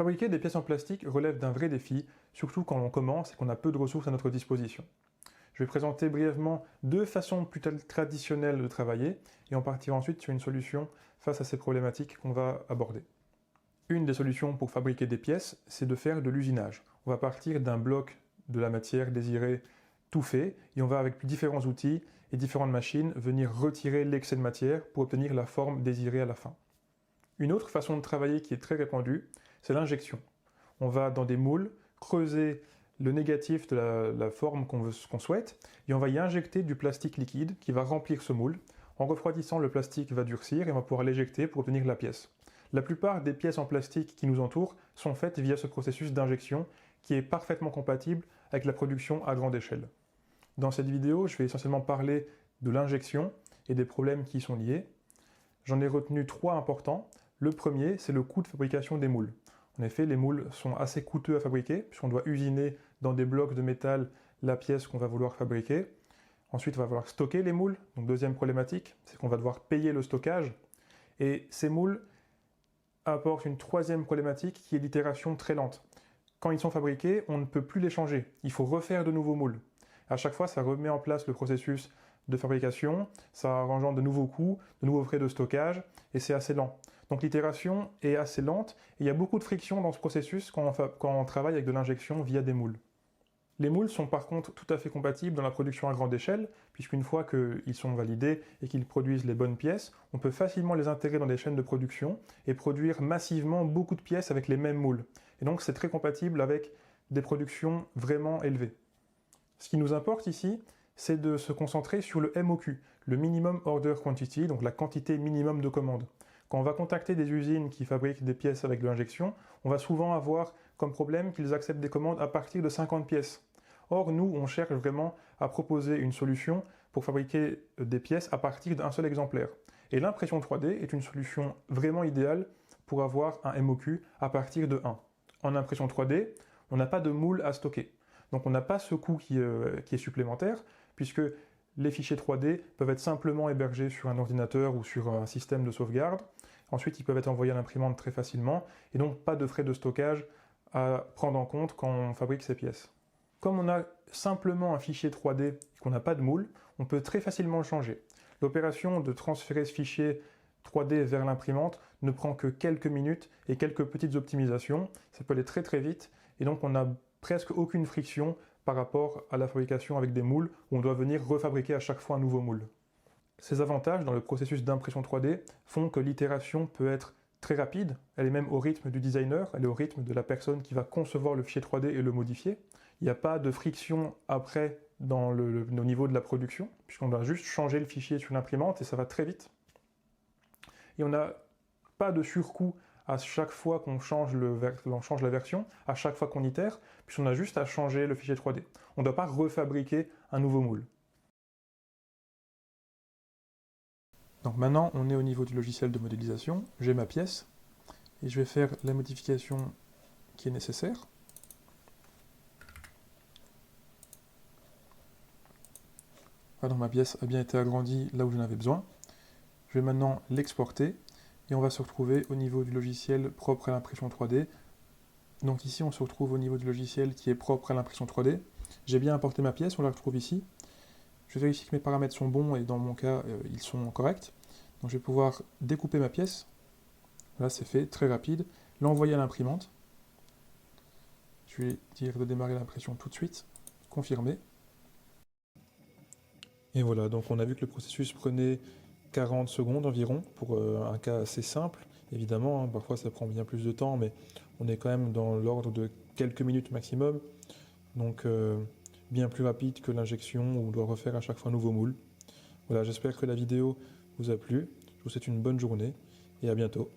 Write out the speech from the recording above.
Fabriquer des pièces en plastique relève d'un vrai défi, surtout quand on commence et qu'on a peu de ressources à notre disposition. Je vais présenter brièvement deux façons plus traditionnelles de travailler et on partira ensuite sur une solution face à ces problématiques qu'on va aborder. Une des solutions pour fabriquer des pièces, c'est de faire de l'usinage. On va partir d'un bloc de la matière désirée tout fait et on va avec différents outils et différentes machines venir retirer l'excès de matière pour obtenir la forme désirée à la fin. Une autre façon de travailler qui est très répandue, c'est l'injection. On va dans des moules creuser le négatif de la forme qu'on souhaite et on va y injecter du plastique liquide qui va remplir ce moule. En refroidissant, le plastique va durcir et on va pouvoir l'éjecter pour obtenir la pièce. La plupart des pièces en plastique qui nous entourent sont faites via ce processus d'injection qui est parfaitement compatible avec la production à grande échelle. Dans cette vidéo, je vais essentiellement parler de l'injection et des problèmes qui y sont liés. J'en ai retenu trois importants. Le premier, c'est le coût de fabrication des moules. En effet, les moules sont assez coûteux à fabriquer, puisqu'on doit usiner dans des blocs de métal la pièce qu'on va vouloir fabriquer. Ensuite, on va vouloir stocker les moules. Donc, deuxième problématique, c'est qu'on va devoir payer le stockage. Et ces moules apportent une troisième problématique qui est l'itération très lente. Quand ils sont fabriqués, on ne peut plus les changer. Il faut refaire de nouveaux moules. À chaque fois, ça remet en place le processus de fabrication, ça engendre de nouveaux coûts, de nouveaux frais de stockage, et c'est assez lent. Donc l'itération est assez lente, et il y a beaucoup de friction dans ce processus quand on travaille avec de l'injection via des moules. Les moules sont par contre tout à fait compatibles dans la production à grande échelle, puisqu'une fois qu'ils sont validés et qu'ils produisent les bonnes pièces, on peut facilement les intégrer dans des chaînes de production et produire massivement beaucoup de pièces avec les mêmes moules. Et donc c'est très compatible avec des productions vraiment élevées. Ce qui nous importe ici, c'est de se concentrer sur le MOQ, le Minimum Order Quantity, donc la quantité minimum de commandes. Quand on va contacter des usines qui fabriquent des pièces avec de l'injection, on va souvent avoir comme problème qu'ils acceptent des commandes à partir de 50 pièces. Or, nous, on cherche vraiment à proposer une solution pour fabriquer des pièces à partir d'un seul exemplaire. Et l'impression 3D est une solution vraiment idéale pour avoir un MOQ à partir de 1. En impression 3D, on n'a pas de moule à stocker. Donc on n'a pas ce coût qui est supplémentaire, puisque les fichiers 3D peuvent être simplement hébergés sur un ordinateur ou sur un système de sauvegarde. Ensuite, ils peuvent être envoyés à l'imprimante très facilement, et donc pas de frais de stockage à prendre en compte quand on fabrique ces pièces. Comme on a simplement un fichier 3D et qu'on n'a pas de moule, on peut très facilement le changer. L'opération de transférer ce fichier 3D vers l'imprimante ne prend que quelques minutes et quelques petites optimisations. Ça peut aller très très vite, et donc on n'a presque aucune friction par rapport à la fabrication avec des moules où on doit venir refabriquer à chaque fois un nouveau moule. Ces avantages dans le processus d'impression 3D font que l'itération peut être très rapide, elle est même au rythme du designer, elle est au rythme de la personne qui va concevoir le fichier 3D et le modifier. Il n'y a pas de friction après au niveau de la production, puisqu'on doit juste changer le fichier sur l'imprimante et ça va très vite. Et on n'a pas de surcoût à chaque fois qu'on change la version, à chaque fois qu'on itère, puisqu'on a juste à changer le fichier 3D. On ne doit pas refabriquer un nouveau moule. Donc maintenant, on est au niveau du logiciel de modélisation, j'ai ma pièce, et je vais faire la modification qui est nécessaire. Voilà, donc ma pièce a bien été agrandie là où j'en avais besoin. Je vais maintenant l'exporter, et on va se retrouver au niveau du logiciel propre à l'impression 3D. Donc ici, on se retrouve au niveau du logiciel qui est propre à l'impression 3D. J'ai bien importé ma pièce, on la retrouve ici. Je vérifie que mes paramètres sont bons, et dans mon cas, ils sont corrects. Donc je vais pouvoir découper ma pièce. Là, c'est fait, très rapide. L'envoyer à l'imprimante. Je vais dire de démarrer l'impression tout de suite. Confirmer. Et voilà, donc on a vu que le processus prenait 40 secondes environ, pour un cas assez simple. Évidemment, hein, parfois ça prend bien plus de temps, mais on est quand même dans l'ordre de quelques minutes maximum. Donc bien plus rapide que l'injection où on doit refaire à chaque fois un nouveau moule. Voilà, j'espère que la vidéo vous a plu. Je vous souhaite une bonne journée et à bientôt.